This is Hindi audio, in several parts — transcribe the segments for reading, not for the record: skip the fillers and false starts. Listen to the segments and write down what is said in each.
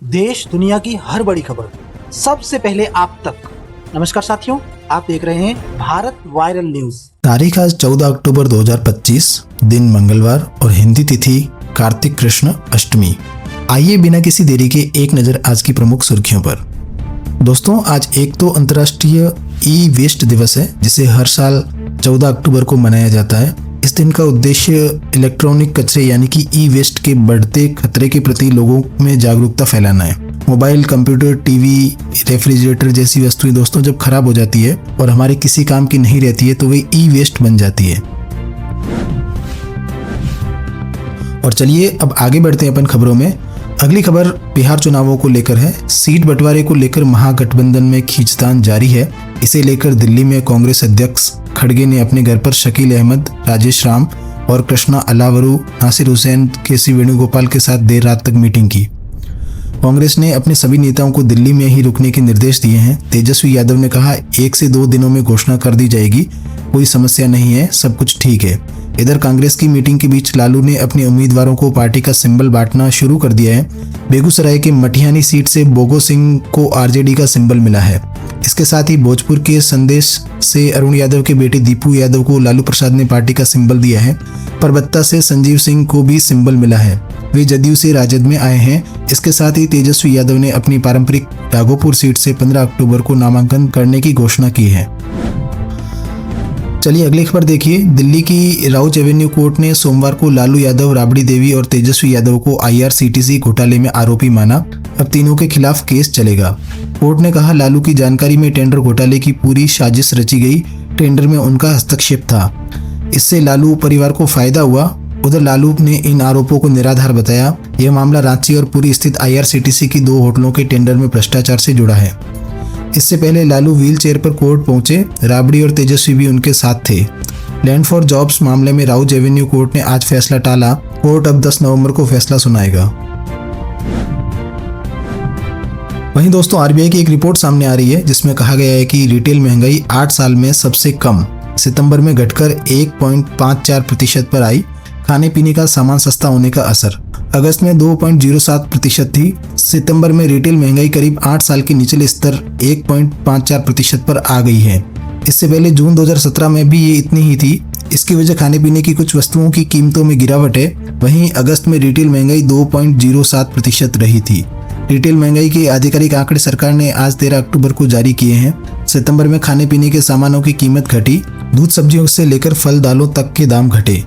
देश दुनिया की हर बड़ी खबर सबसे पहले आप तक। नमस्कार साथियों, आप देख रहे हैं भारत वायरल न्यूज। तारीख आज 14 अक्टूबर 2025, दिन मंगलवार और हिंदी तिथि कार्तिक कृष्ण अष्टमी। आइए बिना किसी देरी के एक नजर आज की प्रमुख सुर्खियों पर। दोस्तों, आज एक तो अंतर्राष्ट्रीय ई वेस्ट दिवस है जिसे हर साल 14 अक्टूबर को मनाया जाता है। इस दिन का उद्देश्य इलेक्ट्रॉनिक कचरे यानी कि ई वेस्ट के बढ़ते खतरे के प्रति लोगों में जागरूकता फैलाना है। मोबाइल, कंप्यूटर, टीवी, रेफ्रिजरेटर जैसी वस्तुएं दोस्तों जब खराब हो जाती है और हमारे किसी काम की नहीं रहती है तो वे ई वेस्ट बन जाती है। और चलिए अब आगे बढ़ते हैं अपन खबरों में। अगली खबर बिहार चुनावों को लेकर है। सीट बंटवारे को लेकर महागठबंधन में खींचतान जारी है। इसे लेकर दिल्ली में कांग्रेस अध्यक्ष खड़गे ने अपने घर पर शकील अहमद, राजेश राम और कृष्णा अलावरू, नासिर हुसैन, केसी वेणुगोपाल के साथ देर रात तक मीटिंग की। कांग्रेस ने अपने सभी नेताओं को दिल्ली में ही रुकने के निर्देश दिए हैं। तेजस्वी यादव ने कहा 1 से 2 दिनों में घोषणा कर दी जाएगी, कोई समस्या नहीं है, सब कुछ ठीक है। इधर कांग्रेस की मीटिंग के बीच लालू ने अपने उम्मीदवारों को पार्टी का सिंबल बांटना शुरू कर दिया है। बेगूसराय के मटिहानी सीट से बोगो सिंह को आरजेडी का सिंबल मिला है। इसके साथ ही भोजपुर के संदेश से अरुण यादव के बेटे दीपू यादव को लालू प्रसाद ने पार्टी का सिंबल दिया है। परबत्ता से संजीव सिंह को भी सिंबल मिला है, वे जदयू से राजद में आए हैं। इसके साथ ही तेजस्वी यादव ने अपनी पारंपरिक राघोपुर सीट से 15 अक्टूबर को नामांकन करने की घोषणा की है। चलिए अगली खबर देखिए। दिल्ली की राउज एवेन्यू कोर्ट ने सोमवार को लालू यादव, राबड़ी देवी और तेजस्वी यादव को IRCTC घोटाले में आरोपी माना। अब तीनों के खिलाफ केस चलेगा। कोर्ट ने कहा लालू की जानकारी में टेंडर घोटाले की पूरी साजिश रची गई, टेंडर में उनका हस्तक्षेप था, इससे लालू परिवार को फायदा हुआ। उधर लालू ने इन आरोपों को निराधार बताया। यह मामला रांची और पुरी स्थित IRCTC की 2 होटलों के टेंडर में भ्रष्टाचार से जुड़ा है। इससे पहले लालू व्हील चेयर पर कोर्ट पहुंचे, राबड़ी और तेजस्वी भी उनके साथ थे। लैंड फॉर जॉब्स मामले में राउज एवेन्यू कोर्ट ने आज फैसला टाला। कोर्ट अब 10 नवंबर को फैसला सुनाएगा। वहीं दोस्तों RBI की एक रिपोर्ट सामने आ रही है जिसमें कहा गया है कि रिटेल महंगाई 8 साल में सबसे कम सितंबर में घटकर 1.54% पर आई। खाने पीने का सामान सस्ता होने का असर। अगस्त में 2.07% थी। सितंबर में रिटेल महंगाई करीब 8 साल के निचले स्तर 1.54% पर आ गई है। इससे पहले जून 2017 में भी ये इतनी ही थी। इसकी वजह खाने पीने की कुछ वस्तुओं की कीमतों में गिरावट है। वहीं अगस्त में रिटेल महंगाई 2.07% रही थी। रिटेल महंगाई के आधिकारिक आंकड़े सरकार ने आज 13 अक्टूबर को जारी किए हैं। सितंबर में खाने पीने के सामानों की कीमत घटी। दूध सब्जियों से लेकर फल दालों तक के दाम घटे।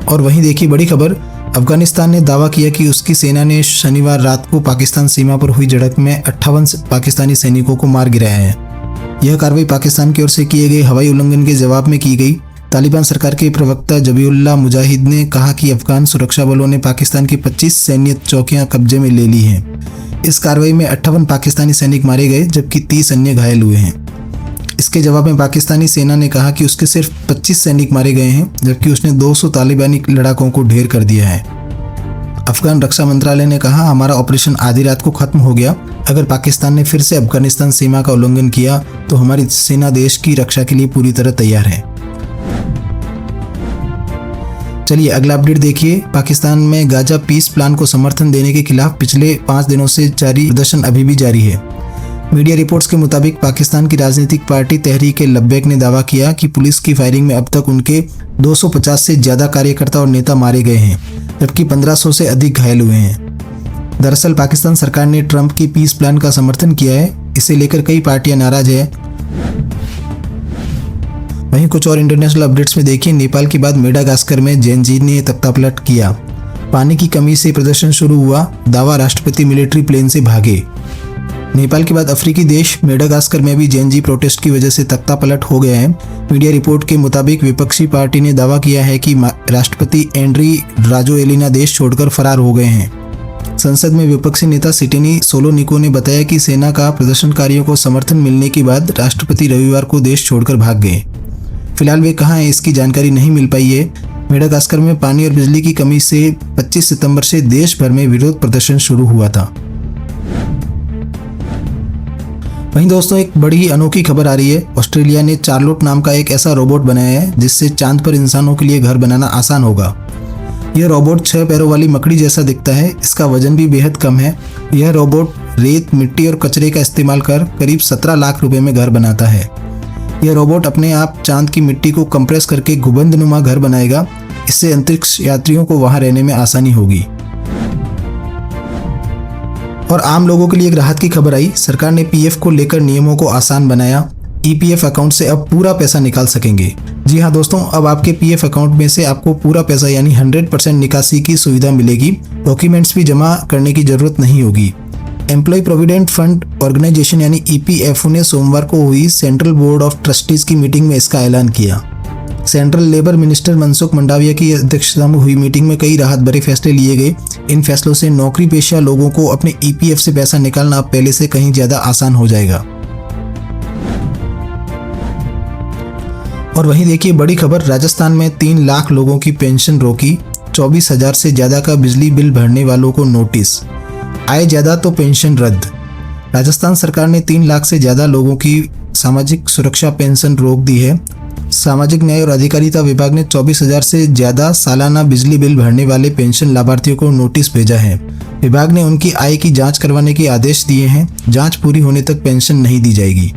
और वहीं देखिए बड़ी खबर, अफगानिस्तान ने दावा किया कि उसकी सेना ने शनिवार रात को पाकिस्तान सीमा पर हुई झड़प में 58 पाकिस्तानी सैनिकों को मार गिराया है। यह कार्रवाई पाकिस्तान की ओर से किए गए हवाई उल्लंघन के जवाब में की गई। तालिबान सरकार के प्रवक्ता जबीउल्लाह मुजाहिद ने कहा कि अफगान सुरक्षा बलों ने पाकिस्तान की 25 सैन्य चौकियां कब्जे में ले ली हैं। इस कार्रवाई में 58 पाकिस्तानी सैनिक मारे गए जबकि 30 अन्य घायल हुए हैं। इसके जवाब में पाकिस्तानी सेना ने कहा कि उसके सिर्फ 25 सैनिक मारे गए हैं जबकि उसने 200 तालिबानी लड़ाकों को ढेर कर दिया है। अफगान रक्षा मंत्रालय ने कहा हमारा ऑपरेशन आधी रात को खत्म हो गया। अगर पाकिस्तान ने फिर से अफगानिस्तान सीमा का उल्लंघन किया तो हमारी सेना देश की रक्षा के लिए पूरी तरह तैयार है। चलिए अगला अपडेट देखिए। पाकिस्तान में गाजा पीस प्लान को समर्थन देने के खिलाफ पिछले 5 दिनों से जारी प्रदर्शन अभी भी जारी है। मीडिया रिपोर्ट्स के मुताबिक पाकिस्तान की राजनीतिक पार्टी तहरीक-ए-लब्बैक ने दावा किया कि पुलिस की फायरिंग में अब तक उनके 250 से ज़्यादा कार्यकर्ता और नेता मारे गए हैं जबकि 1500 से अधिक घायल हुए हैं। दरअसल पाकिस्तान सरकार ने ट्रंप की पीस प्लान का समर्थन किया है। इसे लेकर कई पार्टियां नाराज है। वहीं कुछ और इंटरनेशनल अपडेट्स में देखिए। नेपाल के बाद मेडागास्कर में जेएनजी ने तख्तापलट किया। पानी की कमी से प्रदर्शन शुरू हुआ, दावा राष्ट्रपति मिलिट्री प्लेन से भागे। नेपाल के बाद अफ्रीकी देश मेडागास्कर में भी जेएनजी प्रोटेस्ट की वजह से तख्तापलट हो गया है। मीडिया रिपोर्ट के मुताबिक विपक्षी पार्टी ने दावा किया है कि राष्ट्रपति एंड्री राजोएलिना देश छोड़कर फरार हो गए हैं। संसद में विपक्षी नेता सिटेनी सोलोनिको ने बताया कि सेना का प्रदर्शनकारियों को समर्थन मिलने के बाद राष्ट्रपति रविवार को देश छोड़कर भाग गए। फिलहाल वे कहाँ हैं इसकी जानकारी नहीं मिल पाई है। मेडागास्कर में पानी और बिजली की कमी से 25 सितंबर से देश भर में विरोध प्रदर्शन शुरू हुआ था। वहीं दोस्तों एक बड़ी अनोखी खबर आ रही है। ऑस्ट्रेलिया ने चार्लोट नाम का एक ऐसा रोबोट बनाया है जिससे चांद पर इंसानों के लिए घर बनाना आसान होगा। यह रोबोट 6 पैरों वाली मकड़ी जैसा दिखता है। इसका वजन भी बेहद कम है। यह रोबोट रेत, मिट्टी और कचरे का इस्तेमाल कर करीब 17 लाख रुपए में घर बनाता है। यह रोबोट अपने आप चांद की मिट्टी को कंप्रेस करके गुंबदनुमा घर बनाएगा। इससे अंतरिक्ष यात्रियों को वहां रहने में आसानी होगी। और आम लोगों के लिए एक राहत की खबर आई। सरकार ने पीएफ को लेकर नियमों को आसान बनाया। ईपीएफ अकाउंट से अब पूरा पैसा निकाल सकेंगे। जी हाँ दोस्तों, अब आपके पीएफ अकाउंट में से आपको पूरा पैसा यानी 100% निकासी की सुविधा मिलेगी। डॉक्यूमेंट्स भी जमा करने की जरूरत नहीं होगी। एम्प्लॉय प्रोविडेंट फंड ऑर्गेनाइजेशन यानी ईपीएफओ ने सोमवार को हुई सेंट्रल बोर्ड ऑफ ट्रस्टीज की मीटिंग में इसका ऐलान किया। Central labour minister Mansukh Mandaviya की अध्यक्षता में हुई मीटिंग में कई राहत भरे फैसले लिए गए। इन फैसलों से नौकरी पेशा लोगों को अपने ईपीएफ से पैसा निकालना अब पहले से कहीं ज्यादा आसान हो जाएगा। और वहीं देखिए बड़ी खबर, राजस्थान में 3 लाख लोगों की पेंशन रोकी। 24,000 से ज्यादा का बिजली बिल भरने वालों को नोटिस। आय ज्यादा तो पेंशन रद्द। राजस्थान सरकार ने 3 लाख से ज्यादा लोगों की सामाजिक सुरक्षा पेंशन रोक दी है। सामाजिक न्याय और अधिकारिता विभाग ने 24,000 से ज्यादा सालाना बिजली बिल भरने वाले पेंशन लाभार्थियों को नोटिस भेजा है। विभाग ने उनकी आय की जांच करवाने के आदेश दिए हैं। जांच पूरी होने तक पेंशन नहीं दी जाएगी।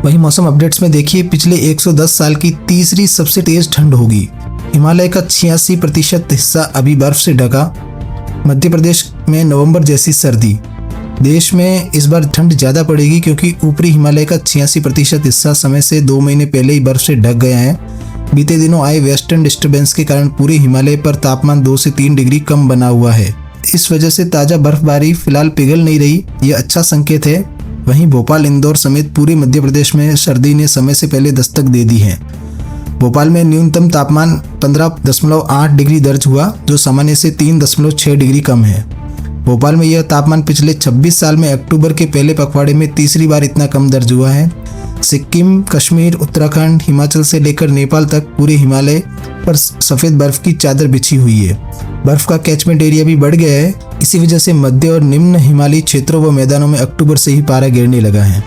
वहीं मौसम अपडेट्स में देखिए, पिछले 110 साल की तीसरी सबसे तेज ठंड होगी। हिमालय का 86% हिस्सा अभी बर्फ से ढका। मध्य प्रदेश में नवंबर जैसी सर्दी। देश में इस बार ठंड ज़्यादा पड़ेगी क्योंकि ऊपरी हिमालय का 86% हिस्सा समय से 2 महीने पहले ही बर्फ से ढक गया है। बीते दिनों आए वेस्टर्न डिस्टर्बेंस के कारण पूरे हिमालय पर तापमान 2 से 3 डिग्री कम बना हुआ है। इस वजह से ताज़ा बर्फबारी फिलहाल पिघल नहीं रही। यह अच्छा संकेत है। वहीं भोपाल, इंदौर समेत पूरे मध्य प्रदेश में सर्दी ने समय से पहले दस्तक दे दी है। भोपाल में न्यूनतम तापमान 15.8 डिग्री दर्ज हुआ, जो सामान्य से 3.6 डिग्री कम है। भोपाल में यह तापमान पिछले 26 साल में अक्टूबर के पहले पखवाड़े में तीसरी बार इतना कम दर्ज हुआ है। सिक्किम, कश्मीर, उत्तराखंड, हिमाचल से लेकर नेपाल तक पूरे हिमालय पर सफ़ेद बर्फ की चादर बिछी हुई है। बर्फ का कैचमेंट एरिया भी बढ़ गया है। इसी वजह से मध्य और निम्न हिमालयी क्षेत्रों व मैदानों में अक्टूबर से ही पारा गिरने लगा है।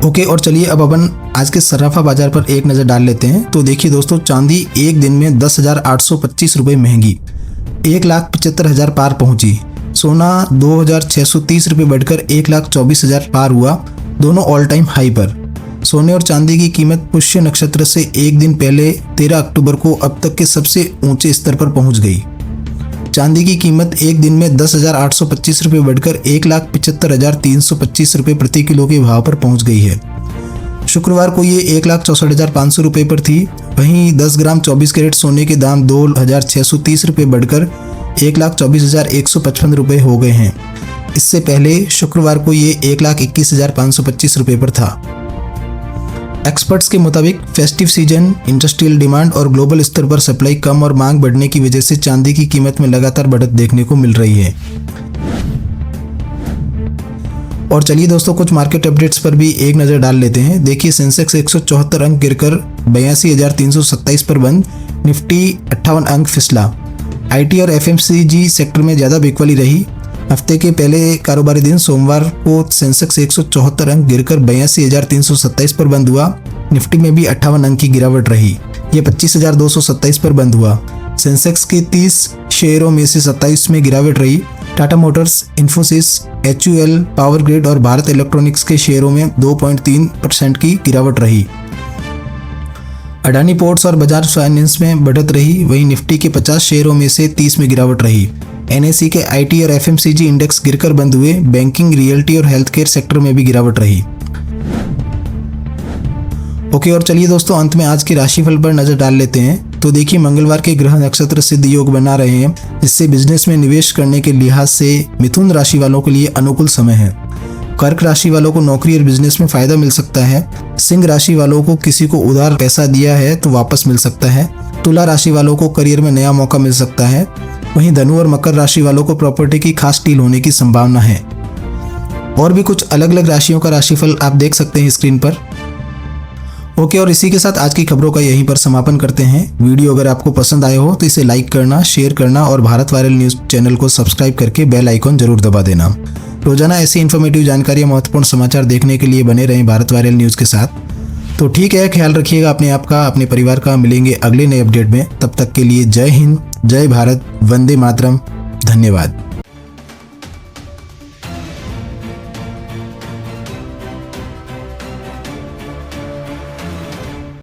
ओके, और चलिए अब अपन आज के सर्राफा बाजार पर एक नज़र डाल लेते हैं। तो देखिए दोस्तों, चांदी एक दिन में 10,825 रुपये महंगी 1,75,000 पार पहुंची। सोना 2,630 रुपये बढ़कर 1,24,000 पार हुआ, दोनों ऑल टाइम हाई पर। सोने और चांदी की कीमत पुष्य नक्षत्र से एक दिन पहले 13 अक्टूबर को अब तक के सबसे ऊंचे स्तर पर पहुंच गई। चांदी की कीमत एक दिन में 10,825 रुपये बढ़कर 1,75,325 रुपये प्रति किलो के भाव पर पहुंच गई है। शुक्रवार को ये 1,64,500 रुपये पर थी। वहीं 10 ग्राम 24 कैरेट सोने के दाम 2,630 रुपये बढ़कर 1,24,155 रुपये हो गए हैं। इससे पहले शुक्रवार को ये 1,21,525 रुपये पर था। एक्सपर्ट्स के मुताबिक फेस्टिव सीजन, इंडस्ट्रियल डिमांड और ग्लोबल स्तर पर सप्लाई कम और मांग बढ़ने की वजह से चांदी की कीमत में लगातार बढ़त देखने को मिल रही है। और चलिए दोस्तों, कुछ मार्केट अपडेट्स पर भी एक नज़र डाल लेते हैं। देखिए, सेंसेक्स 174 अंक गिरकर 82,327 पर बंद। निफ्टी 58 अंक फिसला। आईटी और एफएमसीजी सेक्टर में ज़्यादा बिकवाली रही। हफ्ते के पहले कारोबारी दिन सोमवार को सेंसेक्स 174 अंक गिरकर 82,327 पर बंद हुआ। निफ्टी में भी 58 अंक की गिरावट रही। यह 25,227 पर बंद हुआ। सेंसेक्स के 30 शेयरों में से 27 में गिरावट रही। Tata Motors, Infosys, HUL, power grid और भारत इलेक्ट्रॉनिक्स के शेयरों में 2.3% की गिरावट रही। अडानी पोर्ट्स और बजाज फाइनेंस में बढ़त रही। वहीं निफ्टी के 50 शेयरों में से 30 में गिरावट रही। NSE के IT और FMCG इंडेक्स गिरकर बंद हुए। बैंकिंग, रियल्टी और हेल्थ केयर सेक्टर में भी गिरावट रही। ओके, और चलिए दोस्तों, अंत में आज के राशिफल पर नजर डाल लेते हैं। तो देखिए, मंगलवार के ग्रह नक्षत्र सिद्ध योग बना रहे हैं, जिससे बिजनेस में निवेश करने के लिहाज से मिथुन राशि वालों के लिए अनुकूल समय है। कर्क राशि वालों को नौकरी और बिजनेस में फायदा मिल सकता है। सिंह राशि वालों को किसी को उधार पैसा दिया है तो वापस मिल सकता है। तुला राशि वालों को करियर में नया मौका मिल सकता है। वहीं धनु और मकर राशि वालों को प्रॉपर्टी की खास डील होने की संभावना है। और भी कुछ अलग अलग राशियों का राशिफल आप देख सकते हैं स्क्रीन पर। ओके, और इसी के साथ आज की खबरों का यहीं पर समापन करते हैं। वीडियो अगर आपको पसंद आया हो तो इसे लाइक करना, शेयर करना और भारत वायरल न्यूज़ चैनल को सब्सक्राइब करके बेल आइकॉन जरूर दबा देना। रोजाना ऐसी इन्फॉर्मेटिव जानकारी और महत्वपूर्ण समाचार देखने के लिए बने रहें भारत वायरल न्यूज़ के साथ। तो ठीक है, ख्याल रखिएगा अपने आप का, अपने परिवार का। मिलेंगे अगले नए अपडेट में, तब तक के लिए जय हिंद, जय भारत, वंदे मातरम, धन्यवाद।